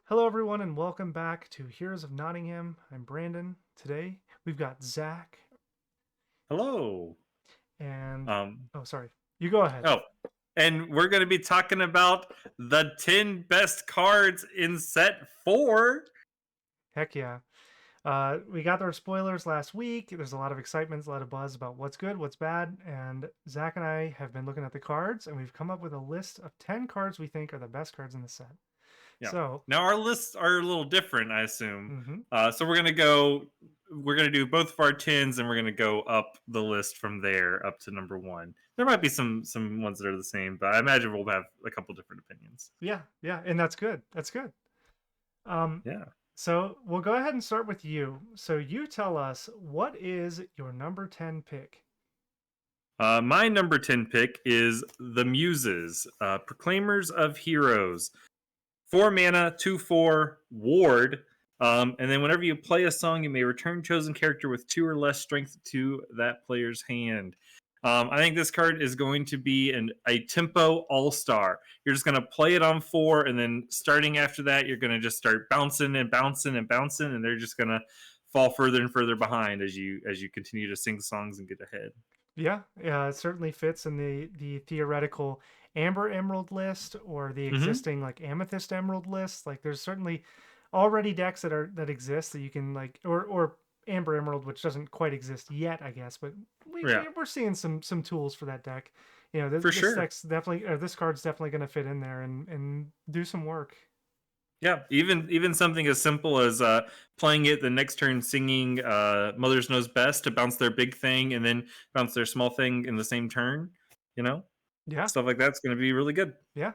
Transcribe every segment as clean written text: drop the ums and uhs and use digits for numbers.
Hello, everyone, and welcome back to Heroes of Nottingham. I'm Brandon. Today we've got Zach Hello. and Um, oh, sorry, you go ahead. oh, and we're going to be talking about the 10 best cards in set 4. Heck yeah. We got our spoilers last week. There's a lot of excitement, a lot of buzz about what's good, what's bad, and Zach and I have been looking at the cards, and we've come up with a list of 10 cards we think are the best cards in the set. Yeah. So, Now our lists are a little different, I assume. mhm. So we're going to do both of our 10s and we're going to go up the list from there up to number 1. There might be some ones that are the same, but I imagine we'll have a couple different opinions. Yeah, and that's good. That's good. Um, Yeah. so we'll go ahead and start with you. So you tell us, what is your number 10 pick? My number 10 pick is the Muses, Proclaimers of Heroes. 4 mana, 2/4 ward. And then whenever you play a song, you may return chosen character with 2 or less strength to that player's hand. I think this card is going to be a tempo all-star. You're just going to play it on 4, and then starting after that, you're going to just start bouncing and bouncing and bouncing, and they're just going to fall further and further behind as you continue to sing songs and get ahead. Yeah, it certainly fits in the theoretical Amber Emerald list or the Mm-hmm. existing like Amethyst Emerald list. Like there's certainly already decks that exist that you can like or Amber Emerald, which doesn't quite exist yet, I guess, but Yeah, we're seeing some tools for that deck. You know, for this sure. deck's definitely or this card's definitely going to fit in there and do some work. Yeah, even something as simple as playing it the next turn, singing "Mother's Knows Best" to bounce their big thing, and then bounce their small thing in the same turn. You know, Yeah, stuff like that's going to be really good. yeah.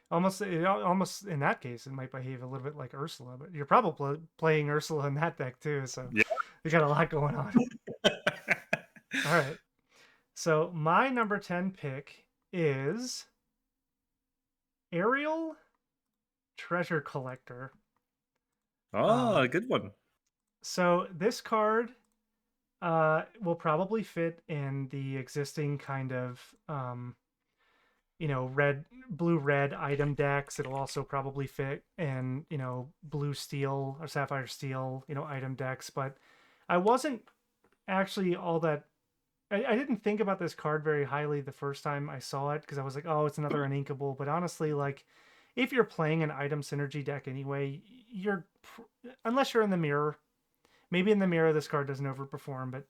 Almost in that case, it might behave a little bit like Ursula, but you're probably playing Ursula in that deck too, so Yeah. we got a lot going on. All right. So my number 10 pick is Ariel Treasure Collector. Oh, Um, a good one. so this card will probably fit in the existing kind of red, blue, red item decks. It'll also probably fit in, blue steel or sapphire steel, item decks. But I wasn't actually all that. I didn't think about this card very highly the first time I saw it because I was like, oh, it's another uninkable. But honestly, like, if you're playing an item synergy deck anyway, you're unless you're in the mirror. Maybe in the mirror this card doesn't overperform, but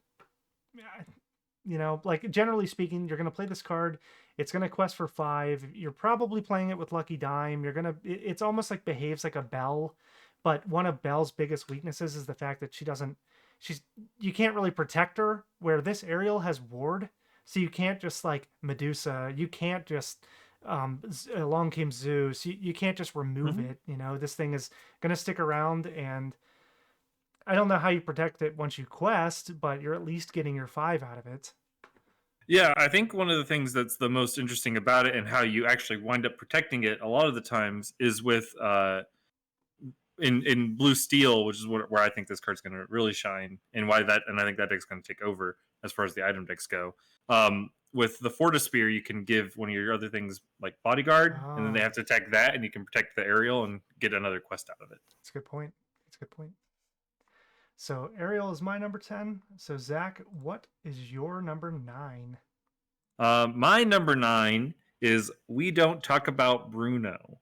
like generally speaking, you're going to play this card. It's going to quest for 5. You're probably playing it with Lucky Dime. It's almost like behaves like a Belle, but one of Belle's biggest weaknesses is the fact that she's, you can't really protect her, where this Ariel has ward. So you can't just like Medusa. You can't just, Along Came Zeus. You can't just remove Mm-hmm. it. This thing is going to stick around, and I don't know how you protect it once you quest, but you're at least getting your 5 out of it. Yeah, I think one of the things that's the most interesting about it and how you actually wind up protecting it a lot of the times is with in blue steel, which is where I think this card's going to really shine, and I think that deck's going to take over as far as the item decks go. With the Fortispear, you can give one of your other things like bodyguard, and then they Oh, have to attack that, and you can protect the aerial and get another quest out of it. that's a good point. That's a good point. So Ariel is my number 10. So Zach, what is your number 9? My number 9 is We Don't Talk About Bruno.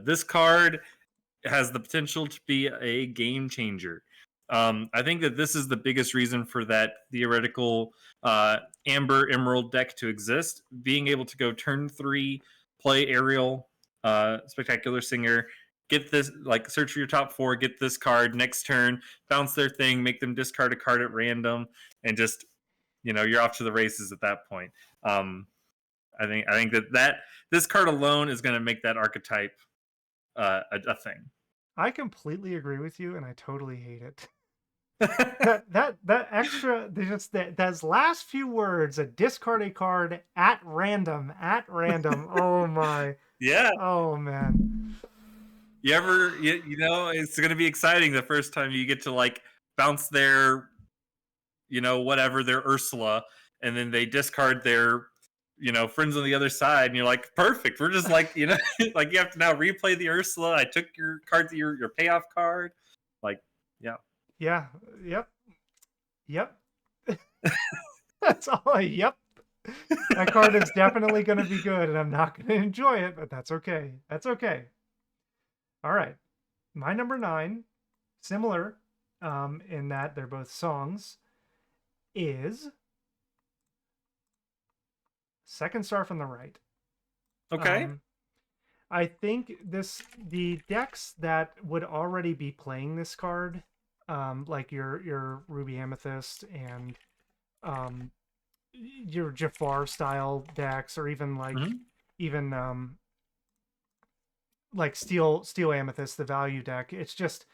This card has the potential to be a game changer. I think that this is the biggest reason for that theoretical Amber Emerald deck to exist. Being able to go turn 3, play Ariel, Spectacular Singer, get this, like, search for your top 4, get this card, next turn, bounce their thing, make them discard a card at random, and just, you're off to the races at that point. Um, I think that this card alone is going to make that archetype a thing. I completely agree with you, and I totally hate it. That extra, just those last few words, a discard a card at random, at random. Oh my, Yeah. oh man. It's going to be exciting the first time you get to like bounce their, whatever, their Ursula, and then they discard their friends on the other side, and you're like, perfect. We're just like, like you have to now replay the Ursula. I took your card, your payoff card. Like, yeah. Yeah. Yep. Yep. That's all. Yep. That card is definitely going to be good, and I'm not going to enjoy it, but that's okay. That's okay. All right. My number 9, similar in that they're both songs, is Second Star from the Right. Okay. Um, I think the decks that would already be playing this card, like your Ruby Amethyst and um, your Jafar style decks, or even Hmm. even like Steel Amethyst, the value deck. It's just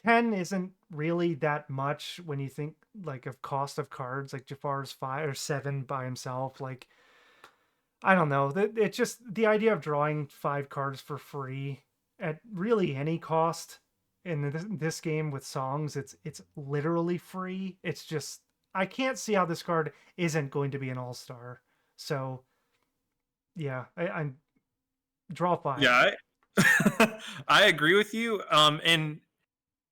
10 isn't really that much when you think like of cost of cards. Like Jafar's 5 or 7 by himself. Like I don't know. It's just the idea of drawing 5 cards for free at really any cost in this game with songs. It's literally free. It's just I can't see how this card isn't going to be an all-star. So yeah, I'm draw 5. Yeah, I agree with you. And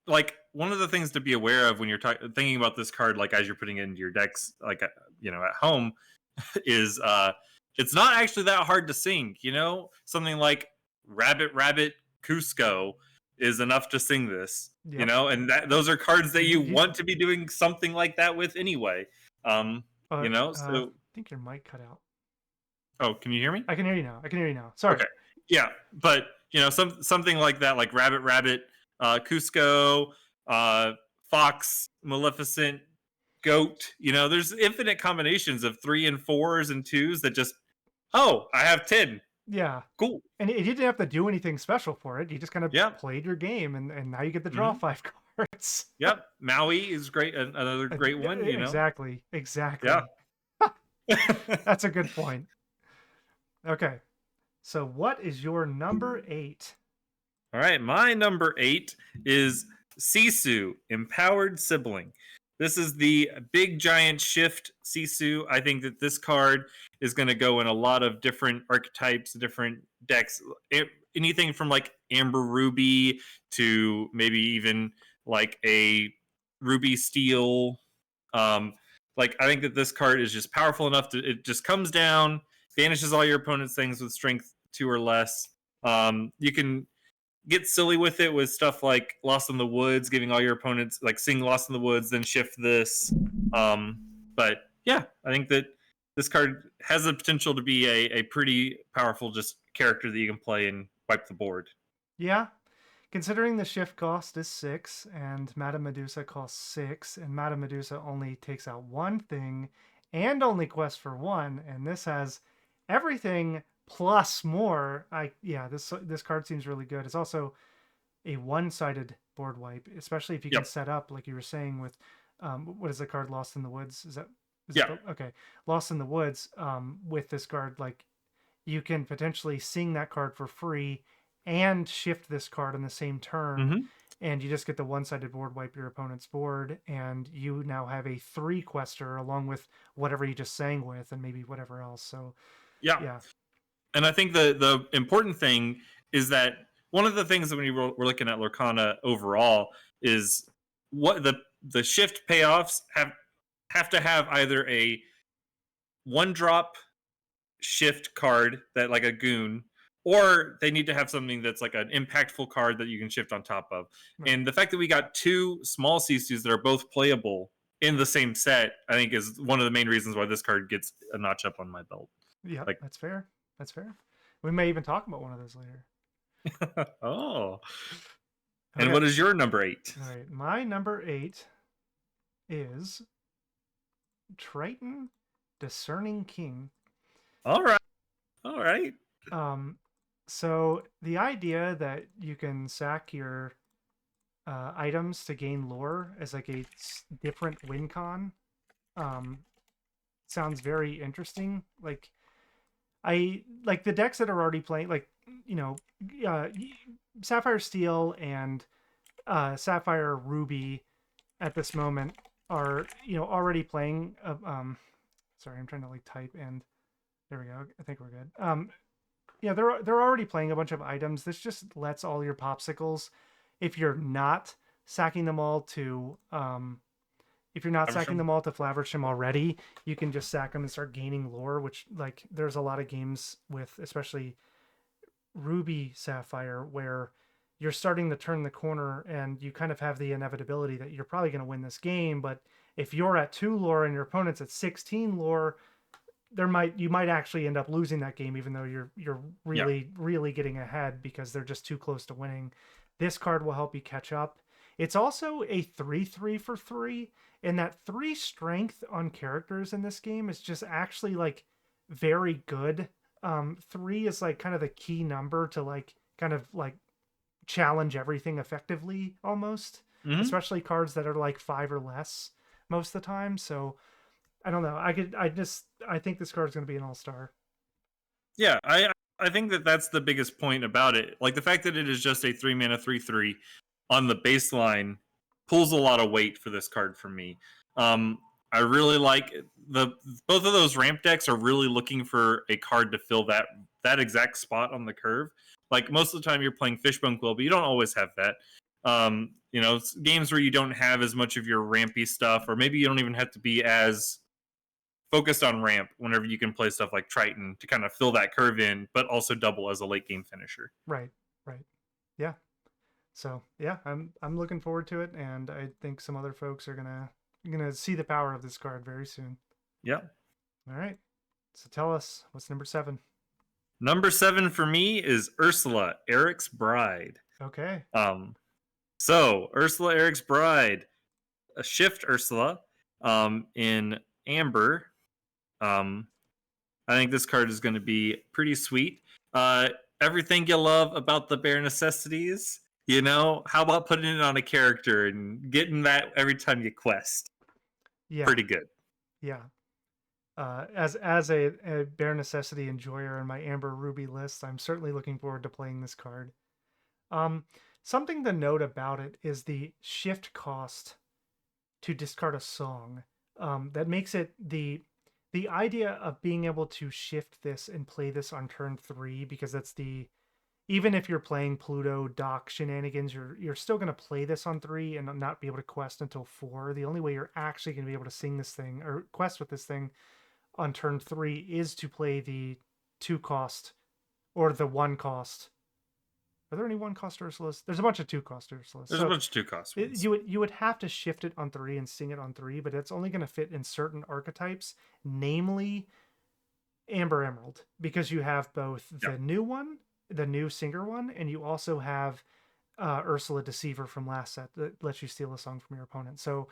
like one of the things to be aware of when you're thinking about this card, like as you're putting it into your decks, like at home, is it's not actually that hard to sing. Something like Rabbit Rabbit Cusco is enough to sing this. Yep. And those are cards that you You, want to be doing something like that with anyway. I So think your mic cut out. oh, can you hear me? I can hear you now. I can hear you now. Sorry. Okay. Yeah, but something like that, like Rabbit Rabbit, Cusco, Fox, Maleficent, Goat. There's infinite combinations of 3 and 4s and 2s that just, oh, I have 10. Yeah. Cool. And you didn't have to do anything special for it. You just kind of Yeah. played your game, and now you get to draw Hmm. 5 cards. Yep. Maui is great. Another great Yeah, one. exactly. Yeah. Exactly. That's a good point. Okay. So what is your number 8? All right, my number 8 is Sisu, Empowered Sibling. This is the big giant shift Sisu. I think that this card is going to go in a lot of different archetypes, different decks. Anything from like Amber Ruby to maybe even like a Ruby Steel. Um, like I think that this card is just powerful enough to it just comes down, banishes all your opponent's things with strength 2 or less. You can get silly with it with stuff like Lost in the Woods, giving all your opponents like sing Lost in the Woods, then shift this. But yeah, I think that this card has the potential to be a pretty powerful just character that you can play and wipe the board. Yeah. Considering the shift cost is 6 and Madame Medusa costs 6, and Madame Medusa only takes out one thing and only quests for 1, and this has everything plus more. This card seems really good. It's also a one-sided board wipe, especially if you can Yep. set up like you were saying with what is the card Lost in the Woods? Is it Yeah. okay? Lost in the Woods with this card, like you can potentially sing that card for free and shift this card on the same turn, Mm-hmm. and you just get the one-sided board wipe your opponent's board, and you now have a 3 quester along with whatever you just sang with and maybe whatever else. So Yeah. yeah. And I think the important thing is that one of the things that when we're looking at Lorcana overall is what the shift payoffs have to have either a 1-drop shift card that like a goon, or they need to have something that's like an impactful card that you can shift on top of. Right. And the fact that we got 2 small Sisus that are both playable in the same set, I think is one of the main reasons why this card gets a notch up on my belt. Yeah, Like, that's fair. That's fair. We may even talk about one of those later. oh. And Okay. what is your number 8? All right. My number 8 is Triton Discerning King. All right. All right. So the idea that you can sack your items to gain lore as like a different win con sounds very interesting. Like I like the decks that are already playing, like uh, Sapphire Steel and Sapphire Ruby at this moment are already playing. Sorry, I'm trying to like type and There we go. I think we're good. Yeah, they're already playing a bunch of items. This just lets all your popsicles, if you're not sacking them all to if you're not sacking Haversham? them all to Flaversham already, you can just sack them and start gaining lore, which like there's a lot of games with especially Ruby Sapphire where you're starting to turn the corner and you kind of have the inevitability that you're probably going to win this game, but if you're at 2 lore and your opponent's at 16 lore, you might actually end up losing that game even though you're Yeah. really getting ahead because they're just too close to winning. This card will help you catch up. It's also a 3/3 for 3, and that 3 strength on characters in this game is just actually like very good. 3 is like kind of the key number to like kind of like challenge everything effectively almost, Hmm. especially cards that are like 5 or less most of the time. So I don't know. I think this card is going to be an all-star. Yeah, I think that that's the biggest point about it. Like the fact that it is just a 3 mana 3/3 on the baseline pulls a lot of weight for this card for me. I really like the both of those ramp decks are really looking for a card to fill that exact spot on the curve. Like most of the time you're playing Fishbone Quill, but you don't always have that. Games where you don't have as much of your rampy stuff, or maybe you don't even have to be as focused on ramp whenever you can play stuff like Triton to kind of fill that curve in, but also double as a late game finisher. Right. Right. Yeah. So yeah, I'm looking forward to it, and I think some other folks are gonna see the power of this card very soon. Yeah. All right. So tell us what's number 7. Number 7 for me is Ursula, Eric's Bride. Okay. Um, so Ursula, Eric's Bride, a shift Ursula, in Amber. Um, I think this card is going to be pretty sweet. Everything you love about the bare necessities. How about putting it on a character and getting that every time you quest? Yeah. Pretty good. Yeah. As a bare necessity enjoyer in my Amber Ruby list, I'm certainly looking forward to playing this card. Um, Something to note about it is the shift cost to discard a song. That makes it the idea of being able to shift this and play this on turn 3, because that's the even if you're playing Pluto dock shenanigans, you're still going to play this on 3 and not be able to quest until 4. The only way you're actually going to be able to sing this thing or quest with this thing on turn 3 is to play the 2 cost or the 1 cost. Are there any 1 cost Ursulas? There's a bunch of 2 cost Ursulas. There's a So bunch of 2 cost ones. you would have to shift it on 3 and sing it on 3, but it's only going to fit in certain archetypes, namely Amber Emerald, because you have both Yeah. the new one, the new singer one, and you also have Ursula Deceiver from last set that lets you steal a song from your opponent. So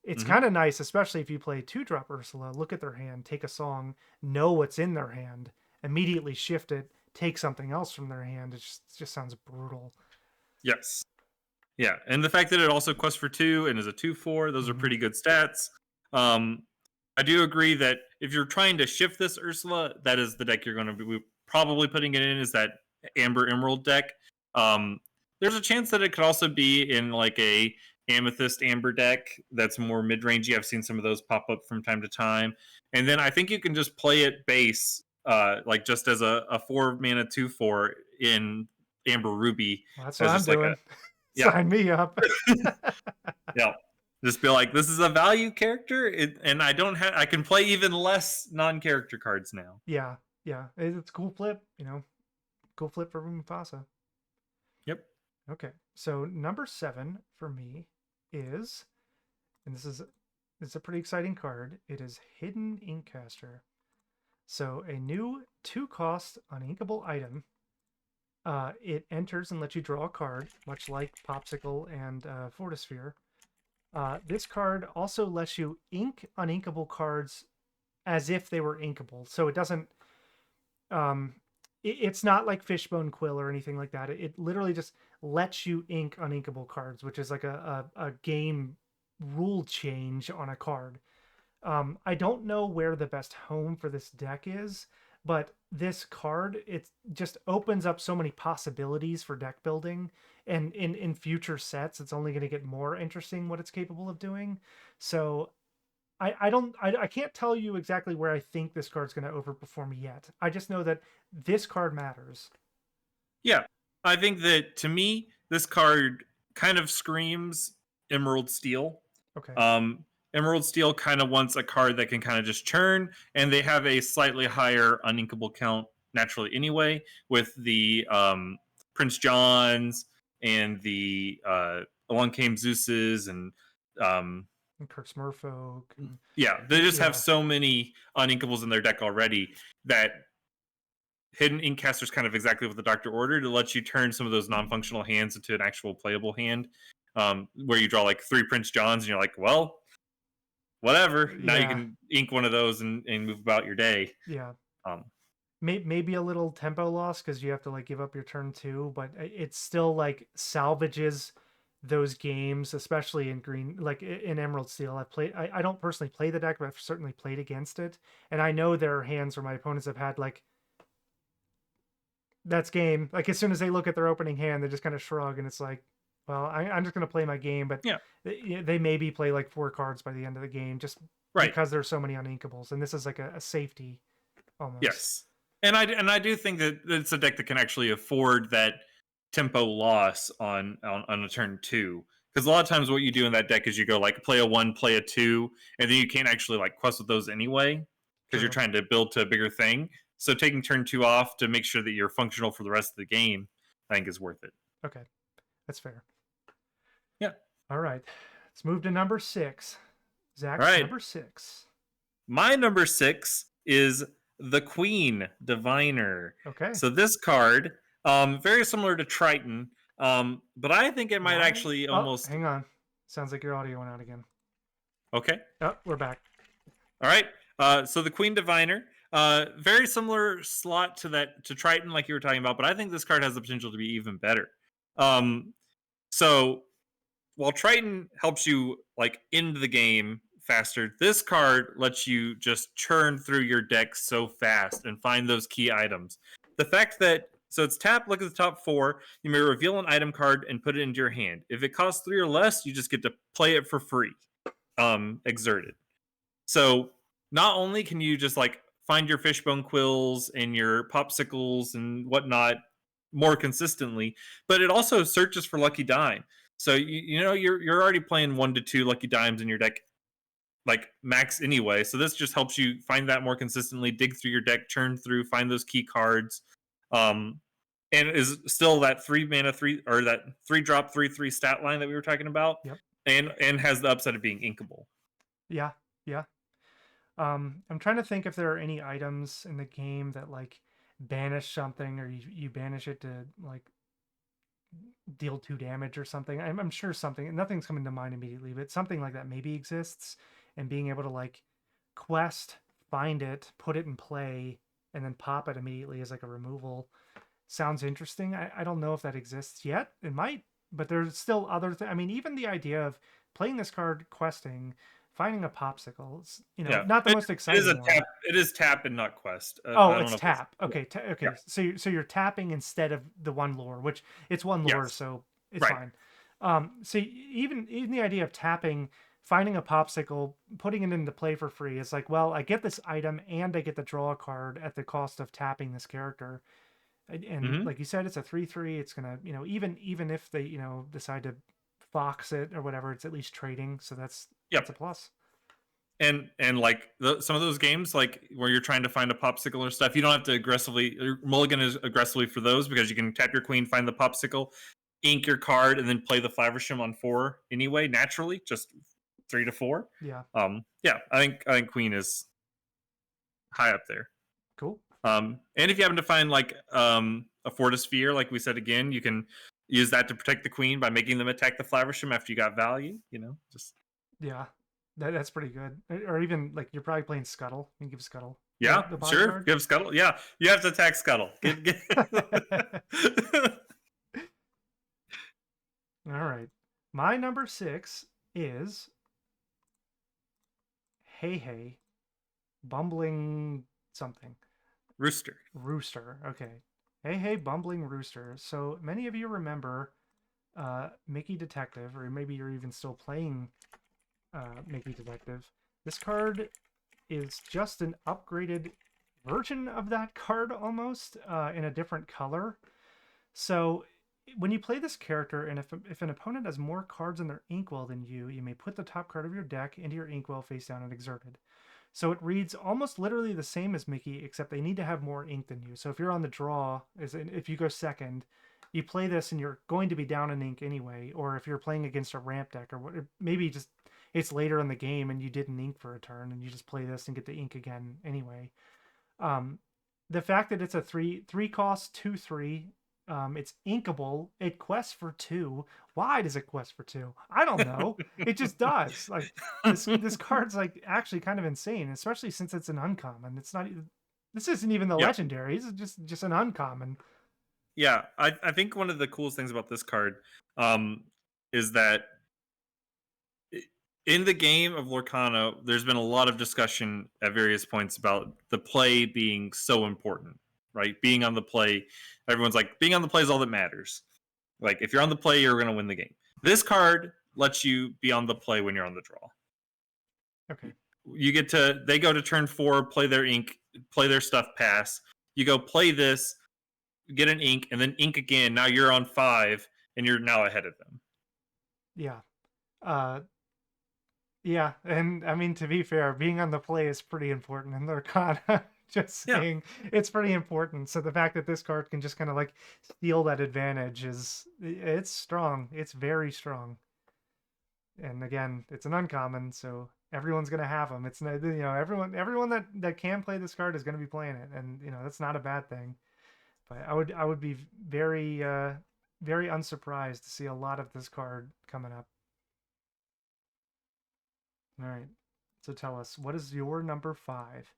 it's Hmm. kind of nice, especially if you play 2-drop Ursula, look at their hand, take a song, know what's in their hand, immediately shift it, take something else from their hand. It just sounds brutal. Yes. Yeah, and the fact that it also quests for 2 and is a 2/4, those are Mm-hmm. pretty good stats. I do agree that if you're trying to shift this Ursula, that is the deck you're going to be probably putting it in, is that Amber Emerald deck. Um, there's a chance that it could also be in like a Amethyst Amber deck that's more mid-rangey. I've seen some of those pop up from time to time. And then I think you can just play it base, like just as a 4 mana 2/4 in Amber Ruby, Well, that's what as I'm just like a, doing. yeah. Sign me up. Yeah. Just be like, this is a value character, and I can play even less non-character cards now. Yeah, yeah. It's cool flip, cool flip for Mufasa. Yep. Okay, so number 7 for me is, and this is a pretty exciting card. It is Hidden Inkcaster. So a new 2 cost uninkable item. It enters and lets you draw a card, much like Popsicle and Fortisphere. This card also lets you ink uninkable cards as if they were inkable. So it doesn't. Um, it's not like Fishbone Quill or anything like that. It literally just lets you ink uninkable cards, which is like a game rule change on a card. I don't know where the best home for this deck is, but this card, it just opens up so many possibilities for deck building, and in future sets it's only going to get more interesting what it's capable of doing. So I can't tell you exactly where I think this card's going to overperform yet. I just know that this card matters. Yeah, I think that to me, this card kind of screams Emerald Steel. Okay. Um, Emerald Steel kind of wants a card that can kind of just churn, and they have a slightly higher uninkable count naturally anyway, with the Prince Johns and the Along Came Zeus's and um, And Kirk's Merfolk. And, yeah, they just have yeah. so many uninkables in their deck already that Hidden Inkcaster is kind of exactly what the doctor ordered to let you turn some of those non-functional hands into an actual playable hand, where you draw like 3 Prince Johns and you're like, well, whatever. Now you Yeah. can ink one of those and move about your day. Yeah. Um, Maybe a little tempo loss because you have to like give up your turn too, but it's still like salvages those games, especially in green, like in Emerald Steel. I don't personally play the deck, but I've certainly played against it, and I know there are hands where my opponents have had like that's game. Like as soon as they look at their opening hand, they just kind of shrug, and it's like, well, I'm just gonna play my game, but yeah, they maybe play like 4 cards by the end of the game just right. because there's so many uninkables, and this is like a safety almost. Yes, and I do think that it's a deck that can actually afford that tempo loss on a turn 2. Because a lot of times what you do in that deck is you go like play a 1, play a 2, and then you can't actually like quest with those anyway because you're True. trying to build to a bigger thing. So taking turn 2 off to make sure that you're functional for the rest of the game, I think is worth it. Okay, that's fair. Yeah. All right. Let's move to number 6. All Zach's right. number 6. My number 6 is the Queen Diviner. Okay. So this card, very similar to Triton, but I think it might Why? actually Oh, almost. hang on. Sounds like your audio went out again. Okay. Oh, we're back. All right. So the Queen Diviner, very similar slot to Triton, like you were talking about, but I think this card has the potential to be even better. So while Triton helps you like end the game faster, this card lets you just churn through your deck so fast and find those key items. The fact that so it's tap, look at the top 4. You may reveal an item card and put it into your hand. If it costs 3 or less, you just get to play it for free. Exerted. So not only can you just like find your fishbone quills and your popsicles and whatnot more consistently, but it also searches for lucky dime. So you're already playing 1 to 2 lucky dimes in your deck, like max anyway. So this just helps you find that more consistently, dig through your deck, churn through, find those key cards, and it is still that 3 mana 3 or that 3 drop 3/3 stat line that we were talking about, Yep. and has the upside of being inkable. Yeah. Yeah. I'm trying to think if there are any items in the game that like banish something or you banish it to like deal 2 damage or something. I'm sure something, nothing's coming to mind immediately, but something like that maybe exists, and being able to like quest, find it, put it in play, and then pop it immediately as like a removal sounds interesting. I don't know if that exists yet. It might, but there's still other I mean, even the idea of playing this card, questing, finding a popsicle, it's, Yeah, not the most it is a exciting one. tap. It is tap and not quest. Oh, I don't it's know if it's tap. Okay, okay. yeah. So you're tapping instead of the one lore, which it's one lore, Yes. so it's Right. fine. So even the idea of tapping, finding a popsicle, putting it into play for free is like, well, I get this item and I get to draw a card at the cost of tapping this character. And Hmm. like you said, it's a 3/3. It's gonna, even if they, decide to fox it or whatever, it's at least trading. So that's a Yep. plus. And like some of those games, like where you're trying to find a popsicle or stuff, you don't have to aggressively mulligan is aggressively for those because you can tap your queen, find the popsicle, ink your card, and then play the Flaversham on 4 anyway, naturally, just 3 to 4. Yeah. Yeah, I think queen is high up there. Cool. And if you happen to find like a Fortisphere, like we said again, you can use that to protect the queen by making them attack the Flaversham after you got value. Just Yeah, that's pretty good. Or even like you're probably playing Scuttle. You can give Scuttle yeah, the sure. bodyguard. Give Scuttle. Yeah, you have to attack Scuttle. All right, my number 6 is Hey Hey, Bumbling something. Rooster. Rooster. Okay. Hey Hey, Bumbling Rooster. So many of you remember Mickey Detective, or maybe you're even still playing Mickey Detective. This card is just an upgraded version of that card almost in a different color. So when you play this character, and if an opponent has more cards in their inkwell than you may put the top card of your deck into your inkwell face down and exerted. So it reads almost literally the same as Mickey, except they need to have more ink than you. So if you're on the draw, if you go second, you play this and you're going to be down in ink anyway. Or if you're playing against a ramp deck, or what, maybe just it's later in the game and you didn't ink for a turn, and you just play this and get the ink again anyway. Um, the fact that it's a three cost 2/3, it's inkable. It quests for 2. Why does it quest for 2? I don't know. It just does. Like this card's like actually kind of insane, especially since it's an uncommon. It's not. This isn't even the Yeah. legendary. It's just an uncommon. Yeah, I think one of the coolest things about this card is that in the game of Lorcana, there's been a lot of discussion at various points about the play being so important, right? Being on the play, everyone's like, being on the play is all that matters. Like, if you're on the play, you're going to win the game. This card lets you be on the play when you're on the draw. Okay. You get to, they go to turn 4, play their ink, play their stuff, pass. You go play this, get an ink, and then ink again. Now you're on 5, and you're now ahead of them. Yeah. Uh, yeah, and I mean, to be fair, being on the play is pretty important in Lorcana. Just saying, it's pretty important. So the fact that this card can just kind of like steal that advantage it's strong. It's very strong. And again, it's an uncommon, so everyone's gonna have them. It's not, everyone that can play this card is gonna be playing it, and that's not a bad thing. But I would be very unsurprised to see a lot of this card coming up. All right. So tell us, what is your number 5?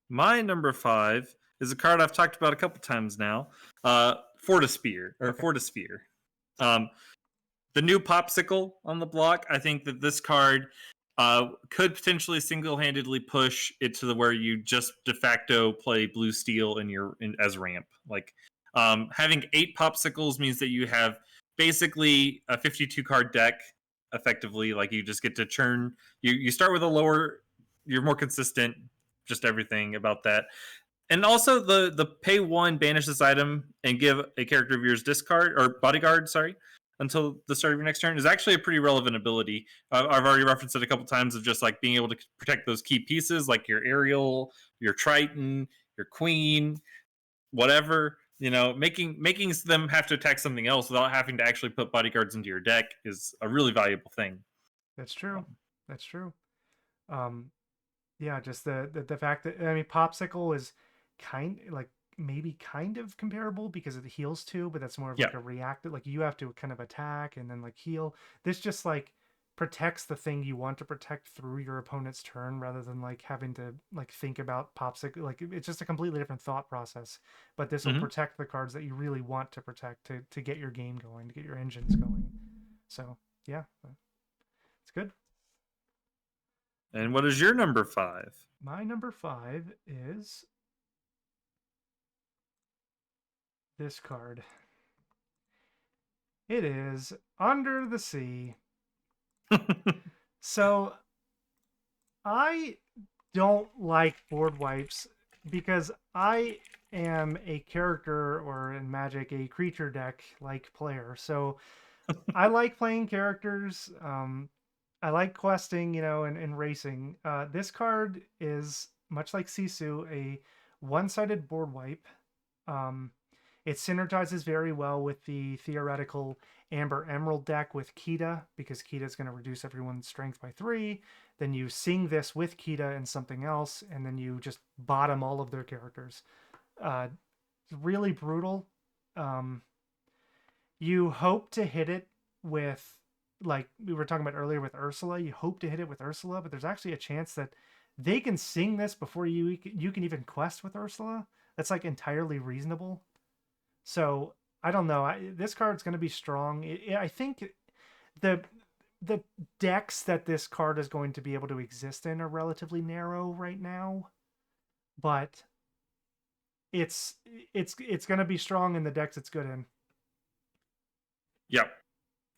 My number 5 is a card I've talked about a couple times now. Fortisphere or Okay. Fortisphere. The new popsicle on the block. I think that this card could potentially single-handedly push it to the where you just de facto play blue steel as ramp. Like having 8 popsicles means that you have basically a 52 card deck. Effectively, like you just get to churn. You start with a lower. You're more consistent. Just everything about that. And also the pay 1, banish this item and give a character of yours discard or bodyguard, sorry, until the start of your next turn is actually a pretty relevant ability. I've already referenced it a couple times of just like being able to protect those key pieces like your Ariel, your Triton, your Queen, whatever. Making them have to attack something else without having to actually put bodyguards into your deck is a really valuable thing. That's true. That's true. Um, yeah, just the fact that I mean, popsicle is maybe kind of comparable because it heals too, but that's more of like a reactive. Like you have to kind of attack and then like heal. This just like protects the thing you want to protect through your opponent's turn rather than like having to like think about popsicle. Like it's just a completely different thought process. But this will protect the cards that you really want to protect to get your game going, to get your engines going. So yeah, it's good. And what is your number 5? My number 5 is this card. It is Under the Sea. So I don't like board wipes because I am a character, or in Magic a creature deck like player. So I like playing characters. I like questing, and racing. This card is much like Sisu, a one-sided board wipe. Um, it synergizes very well with the theoretical Amber Emerald deck with Kita, because Kita is going to reduce everyone's strength by 3. Then you sing this with Kita and something else, and then you just bottom all of their characters. Really brutal. Um, you hope to hit it with, like we were talking about earlier with Ursula, you hope to hit it with Ursula, but there's actually a chance that they can sing this before you can even quest with Ursula. That's like entirely reasonable. So I don't know. This card's going to be strong. I think the the decks that this card is going to be able to exist in are relatively narrow right now, but it's going to be strong in the decks it's good in. Yeah,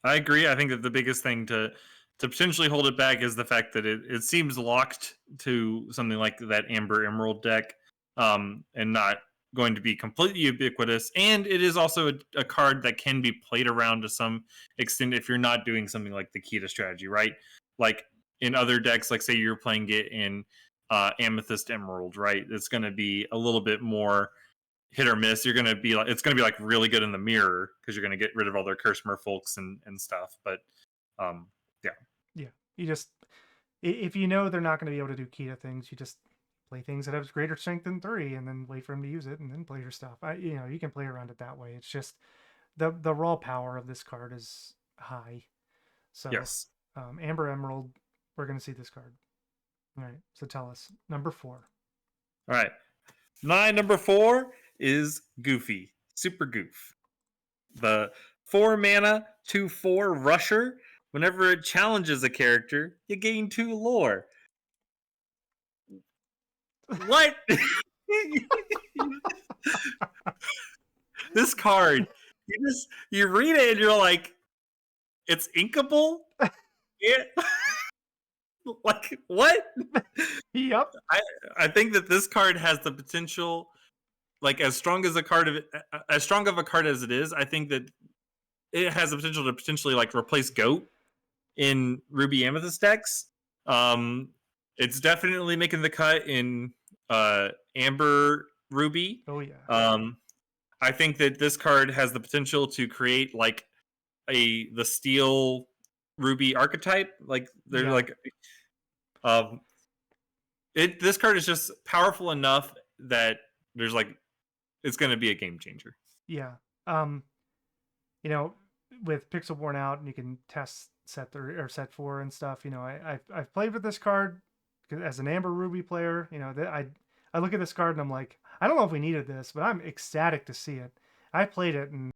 I agree. I think that the biggest thing to to potentially hold it back is the fact that it seems locked to something like that Amber Emerald deck, and not going to be completely ubiquitous. And it is also a card that can be played around to some extent if you're not doing something like the Kita strategy, right? Like in other decks, like say you're playing it in Amethyst Emerald, right? It's going to be a little bit more hit or miss. You're going to be like, it's going to be like really good in the mirror because you're going to get rid of all their curse merfolks and stuff. But yeah. Yeah, you just if you know they're not going to be able to do Kita things, you just play things that have greater strength than 3, and then wait for him to use it, and then play your stuff. You can play around it that way. It's just the raw power of this card is high. So, Yes. Amber Emerald, we're going to see this card. All right. So tell us number 4. All right. My number 4 is Goofy, Super Goof. The 4 mana, 2/4 rusher. Whenever it challenges a character, you gain 2 lore. What? This card, you read it and you're like, it's inkable? Yeah. Like what? Yep. I think that this card has the potential, like as strong of a card as it is. I think that it has the potential to potentially like replace Goat in Ruby Amethyst decks. It's definitely making the cut in Amber Ruby. Oh yeah. I think that this card has the potential to create like the Steel Ruby archetype. Like they're like this card is just powerful enough that there's like it's going to be a game changer. Yeah. Um, with Pixel Worn Out, and you can test set 3 or set 4 and stuff. I've played with this card as an Amber Ruby player. I look at this card and I'm like, I don't know if we needed this, but I'm ecstatic to see it. I played it and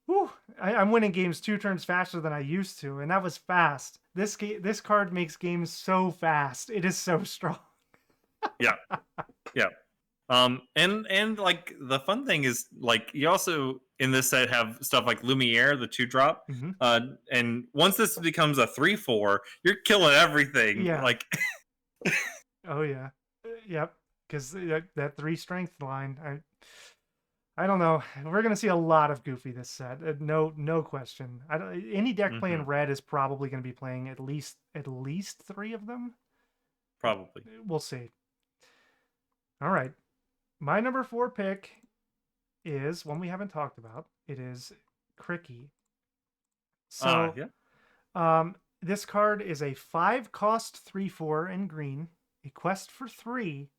whew, I'm winning games 2 turns faster than I used to, and that was fast. This card makes games so fast. It is so strong. Yeah. Yeah. And like the fun thing is like you also in this set have stuff like Lumiere, the 2-drop. Mm-hmm. And once this becomes a 3/4, you're killing everything. Yeah. Like oh yeah. Yep. Because that 3 strength line, I don't know. We're gonna see a lot of Goofy this set. No question. Any deck playing red is probably gonna be playing at least 3 of them. Probably. We'll see. All right. My number 4 pick is one we haven't talked about. It is Cricky. So, this card is a 5-cost 3/4 in green, a quest for 3.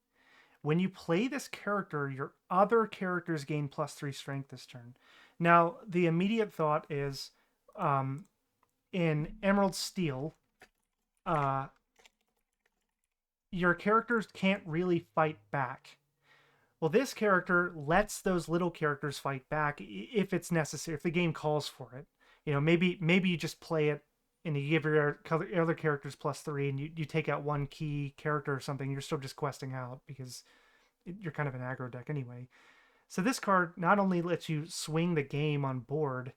When you play this character, your other characters gain +3 strength this turn. Now, the immediate thought is, in Emerald Steel, your characters can't really fight back. Well, this character lets those little characters fight back if it's necessary, if the game calls for it. Maybe you just play it and you give your other characters +3 and you take out one key character or something. You're still just questing out because you're kind of an aggro deck anyway. So this card not only lets you swing the game on board,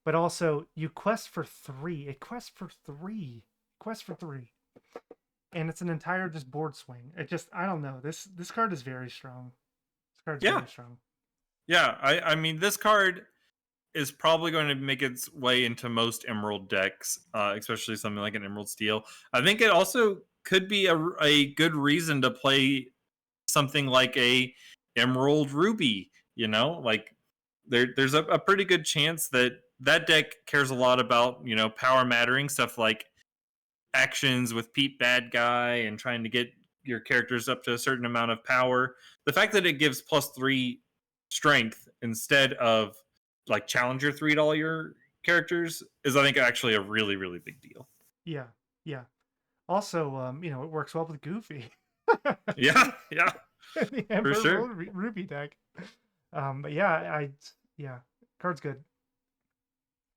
but also you quest for 3. A quest for 3. Quest for 3. And it's an entire just board swing. I don't know. This card is very strong. This card's very strong. Yeah, I mean this card is probably going to make its way into most Emerald decks, especially something like an Emerald Steel. I think it also could be a good reason to play something like a Emerald Ruby. Like there's a pretty good chance that deck cares a lot about power mattering stuff like actions with Pete Bad Guy and trying to get your characters up to a certain amount of power. The fact that it gives +3 strength instead of like Challenger 3 to all your characters is, I think, actually a really, really big deal. Yeah. Also, it works well with Goofy. yeah. The For sure. Ruby deck. But yeah, card's good.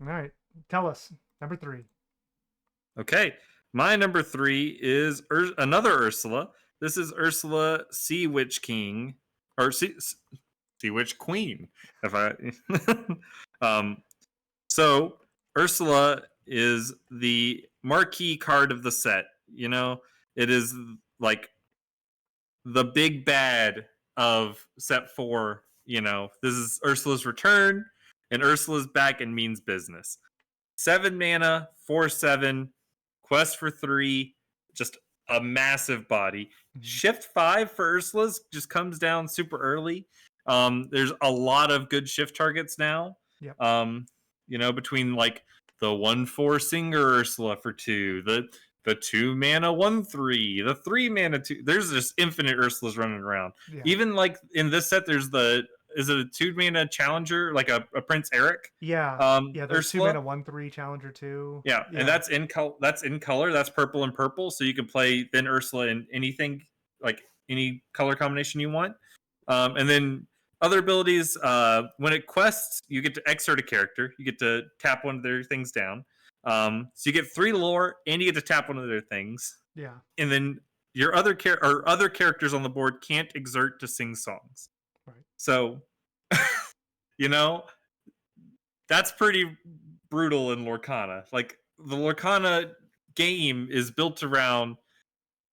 All right, tell us number 3. Okay, my number 3 is another Ursula. This is Ursula Sea Witch King or Sea Witch Queen. So Ursula is the marquee card of the set. You know, it is like the big bad of set 4. You know, this is Ursula's return, and Ursula's back and means business. 7 mana, 4/7, quest for 3, just a massive body. Mhm. Shift 5 for Ursula's just comes down super early. There's a lot of good shift targets now. Yep. You know, between like the 1/4 Singer Ursula for 2, the 2 mana 1/3, the 3 mana 2. There's just infinite Ursulas running around. Yeah. Even like in this set, there's the is it a 2 mana challenger, like a Prince Eric? Yeah. Yeah. The 2 Ursula. mana 1/3 challenger too. Yeah, and Yeah. that's in That's in color. That's purple and purple, so you can play then Ursula in anything, like any color combination you want. And then other abilities. When it quests, you get to exert a character. You get to tap one of their things down. So you get 3 lore, and you get to tap one of their things. Yeah. And then your other characters on the board can't exert to sing songs. Right. So, you know, that's pretty brutal in Lorcana. Like the Lorcana game is built around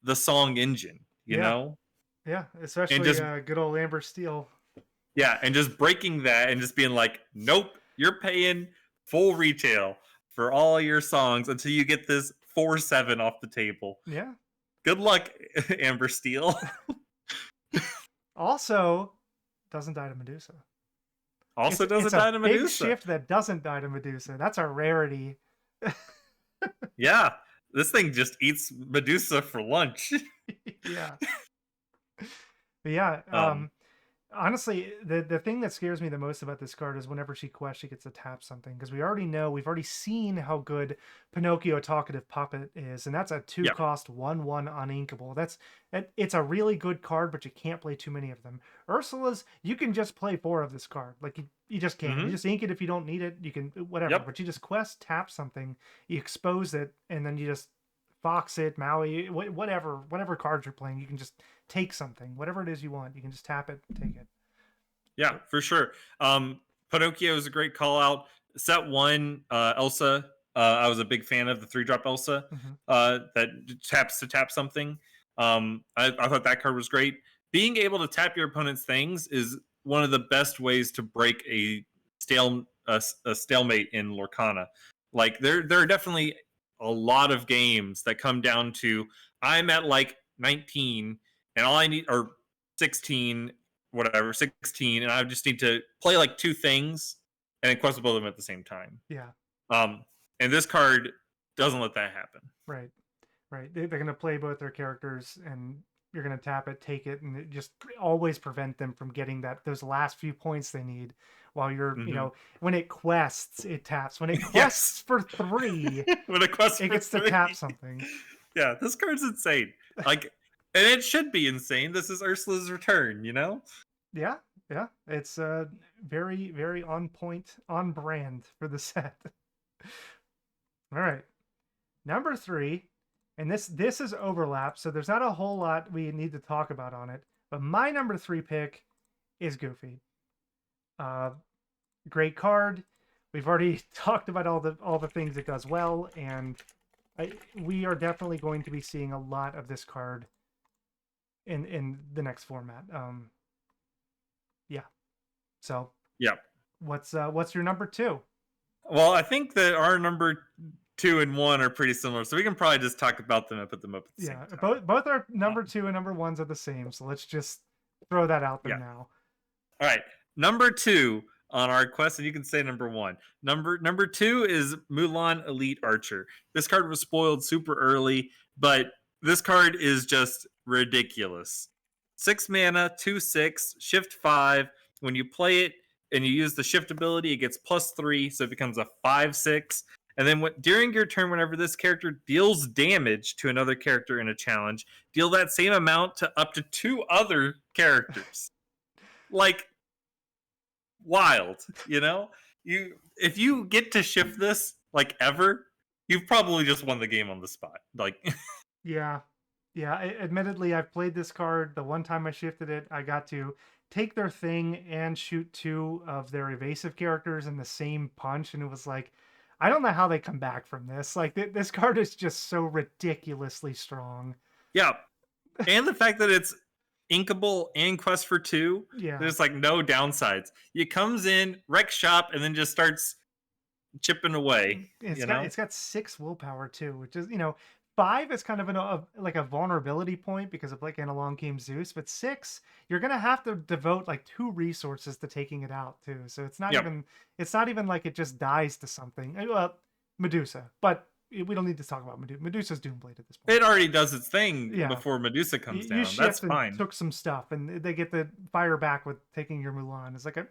the song engine, you Yeah. know? Yeah. And Especially just good old Amber Steel. yeah, and just breaking that and just being like, "Nope, you're paying full retail for all your songs until you get this 4/7 off the table." Yeah. Good luck, Amber Steel. Also, doesn't die to Medusa. Also doesn't It's die a to big Medusa. shift that doesn't die to Medusa. That's a rarity. Yeah, this thing just eats Medusa for lunch. Yeah. But yeah, um, honestly, the thing that scares me the most about this card is whenever she quests, she gets to tap something because we've already seen how good Pinocchio Talkative Puppet is, and that's a 2 yeah. cost 1/1 uninkable. It's a really good card, but you can't play too many of them. Ursula's, you can just play 4 of this card, like you just can. You Mm-hmm. just ink it if you don't need it. You can whatever, Yep. but you just quest tap something, you expose it, and then you just Fox it, Maui, whatever cards you're playing, you can just take something, whatever it is you want. You can just tap it, take it. Yeah, for sure. Pinocchio is a great call out. Set 1, Elsa. I was a big fan of the 3-drop Elsa Mm-hmm. that taps to tap something. I thought that card was great. Being able to tap your opponent's things is one of the best ways to break a stalemate in Lorcana. Like there are definitely a lot of games that come down to I'm at like 19 and all I need or 16 whatever 16 and I just need to play like 2 things and quest both of them at the same time. Yeah. And this card doesn't let that happen. Right. Right. They're going to play both their characters, and you're going to tap it, take it, and it just always prevent them from getting those last few points they need. While you're, Mm-hmm. When it quests, it taps. When it quests Yes. for 3, When it quests it for gets 3. to tap something. Yeah, this card's insane. Like, and it should be insane. This is Ursula's return, you know? Yeah. Yeah. It's very, very on point, on brand for the set. All right. Number 3, and this is overlap, so there's not a whole lot we need to talk about on it. But my number 3 pick is Goofy. Great card. We've already talked about all the things it does well, and we are definitely going to be seeing a lot of this card in the next format. Yeah. So Yeah. what's your number 2? Well, I think that our number 2 and 1 are pretty similar, so we can probably just talk about them and put them up at the same time. Both our number 2 and number 1s are the same, so let's just throw that out there now. All right, number 2 on our quest, and you can say number 1. Number 2 is Mulan Elite Archer. This card was spoiled super early, but this card is just ridiculous. 6 mana, 2/6, shift 5. When you play it and you use the shift ability, it gets +3, so it becomes a 5/6. And then during your turn, whenever this character deals damage to another character in a challenge, deal that same amount to up to 2 other characters. Like, wild, you know? If you get to shift this, like, ever, you've probably just won the game on the spot. Like, Yeah. Admittedly, I've played this card. The one time I shifted it, I got to take their thing and shoot 2 of their evasive characters in the same punch, and it was like, I don't know how they come back from this. Like this card is just so ridiculously strong. Yeah, and the fact that it's inkable and quest for 2, Yeah. there's like no downsides. It comes in, wreck shop, and then just starts chipping away, It's you got know? it's got 6 willpower too, which is, 5 is kind of like a vulnerability point because of like in Along Came Zeus, but 6 you're gonna have to devote like 2 resources to taking it out too. So Yep. it's not even like it just dies to something. Well, Medusa, but we don't need to talk about Medusa. Medusa's Doomblade at this point. It already does its thing Yeah, before Medusa comes you down. That's shift and fine. took some stuff, and they get the fire back with taking your Mulan. It's like a,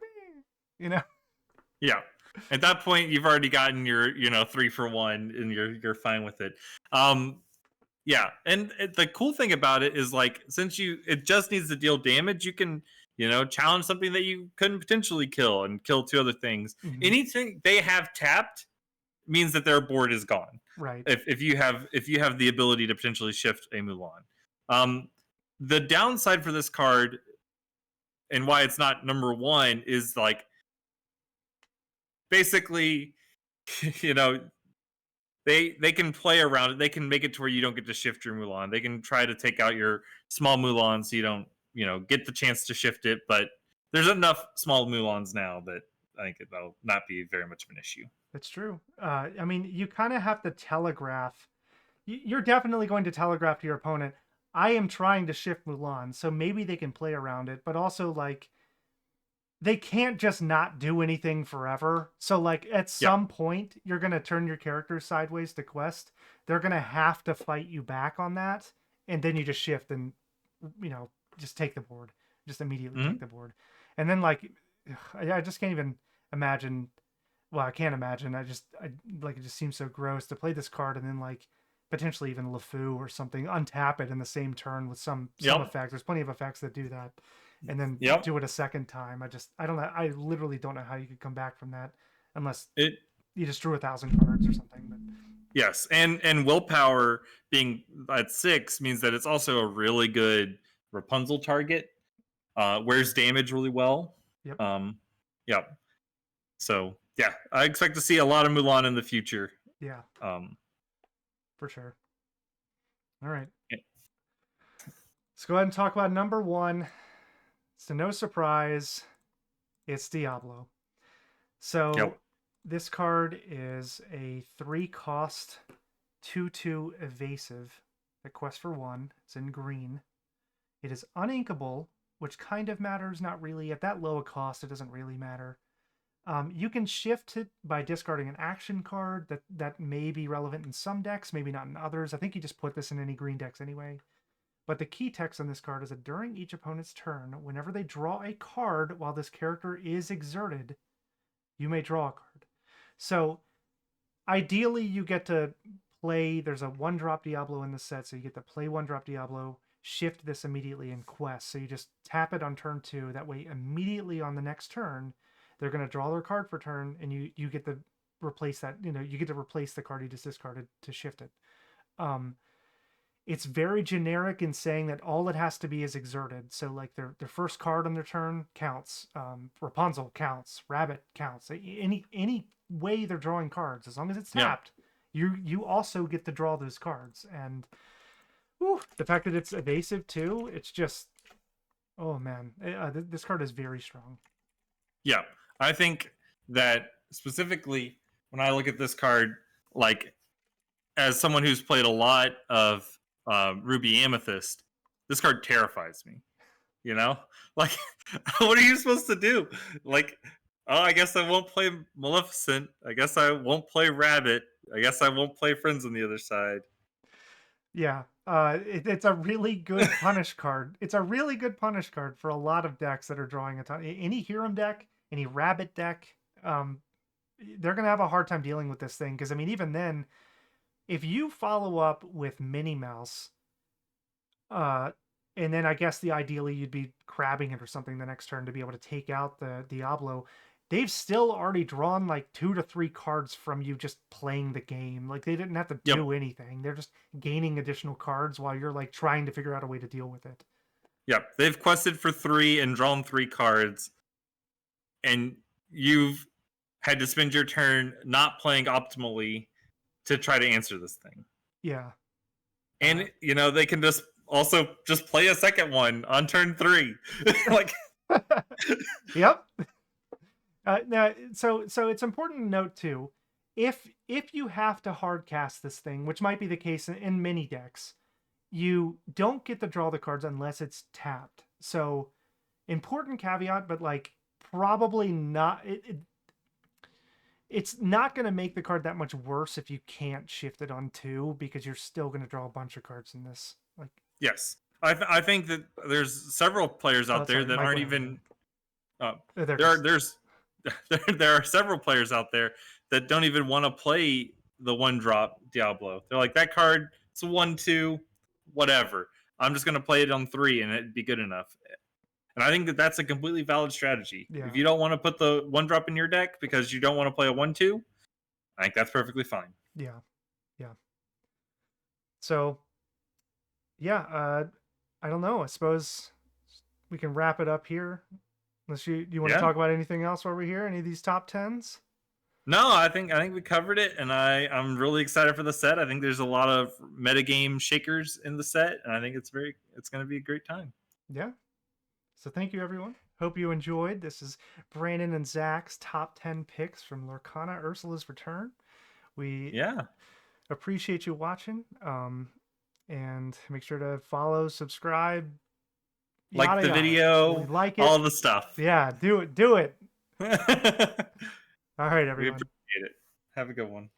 you know, Yeah. At that point, you've already gotten your, 3 for 1, and you're fine with it. Yeah, and the cool thing about it is like since it just needs to deal damage, you can challenge something that you couldn't potentially kill and kill 2 other things. mhm, Anything they have tapped means that their board is gone. right. If you have the ability to potentially shift a Mulan. Um, the downside for this card and why it's not number 1 is like basically, you know, they can play around it. They can make it to where you don't get to shift your Mulan. They can try to take out your small Mulan so you don't, get the chance to shift it. But there's enough small Mulans now that I think that'll not be very much of an issue. That's true. I mean, you kind of have to telegraph. You're definitely going to telegraph to your opponent, I am trying to shift Mulan, so maybe they can play around it, but also like they can't just not do anything forever. So like at Yeah. some point you're going to turn your character sideways to quest. They're going to have to fight you back on that, and then you just shift and you know, just take the board. Just immediately take Mhm. the board. And then like I just can't even imagine, well, I can't imagine. I like it just seems so gross to play this card and then like potentially even LeFou or something untap it in the same turn with some Yep. effects. There's plenty of effects that do that, and then Yep. do it a second time. I don't know. I literally don't know how you could come back from that unless It you just drew 1,000 cards or something. But Yes, and willpower being at 6 means that it's also a really good Rapunzel target. Wears damage really well. yep, Um, yeah. So yeah, I expect to see a lot of Mulan in the future. yeah, Um, for sure. All right, yeah. let's go ahead and talk about number one. It's to no surprise, it's Diablo. So Yep. this card is a 3 cost 2/2 evasive that quests for 1. It's in green. It is uninkable, which kind of matters, not really. At that low a cost, it doesn't really matter. You can shift it by discarding an action card that may be relevant in some decks, maybe not in others. I think you just put this in any green decks anyway. But the key text on this card is that during each opponent's turn, whenever they draw a card while this character is exerted, you may draw a card. So ideally, you get to play. There's a 1-drop Diablo in the set, so you get to play 1-drop Diablo, shift this immediately in quest. So you just tap it on turn 2. That way, immediately on the next turn, they're going to draw their card for turn, and you get to replace that. You get to replace the card you just discarded to shift it. Um, it's very generic in saying that all it has to be is exerted. So like their first card on their turn counts. Rapunzel counts. Rabbit counts. Any way they're drawing cards, as long as it's Yeah. tapped, you also get to draw those cards. And whew, the fact that it's evasive too, it's just, oh man, this card is very strong. Yeah. I think that specifically when I look at this card, like as someone who's played a lot of Ruby Amethyst, this card terrifies me. You know, like what are you supposed to do? Like, oh, I guess I won't play Maleficent. I guess I won't play Rabbit. I guess I won't play Friends on the other side. Yeah, it's a really good punish card. It's a really good punish card for a lot of decks that are drawing a ton. Any Hiram deck, any Rabbit deck, um, they're gonna have a hard time dealing with this thing because I mean, even then, if you follow up with Minnie Mouse, uh, and then I guess the ideally you'd be crabbing it or something the next turn to be able to take out the Diablo. They've still already drawn like 2 to 3 cards from you just playing the game. Like they didn't have to Yep, do anything. They're just gaining additional cards while you're like trying to figure out a way to deal with it. yep. They've quested for 3 and drawn 3 cards, and you've had to spend your turn not playing optimally to try to answer this thing. Yeah. And they can just also just play a second one on turn 3. Like, Yep. Now, so it's important to note too, if you have to hard cast this thing, which might be the case in many decks, you don't get to draw the cards unless it's tapped. So important caveat, but like probably not. It's not going to make the card that much worse if you can't shift it on 2, because you're still going to draw a bunch of cards in this. Like, yes, I think that there's several players out there sorry, that Mike aren't went out even. There are several players out there that don't even want to play the 1-drop Diablo. They're like, that card, it's a 1/2, whatever. I'm just gonna play it on 3 and it'd be good enough. And I think that that's a completely valid strategy. Yeah. If you don't want to put the 1-drop in your deck because you don't want to play a 1/2, I think that's perfectly fine. Yeah. So, yeah, I don't know. I suppose we can wrap it up here. Unless you want to talk about anything else while we're here? Any of these top 10s? No, I think we covered it, and I'm really excited for the set. I think there's a lot of metagame shakers in the set, and I think it's going to be a great time. Yeah. So thank you, everyone. Hope you enjoyed. This is Brandon and Zach's top 10 picks from Lorcana Ursula's Return. We appreciate you watching. And make sure to follow, subscribe, like the video, like it, all the stuff. Yeah, do it. All right, everyone. We appreciate it. Have a good one.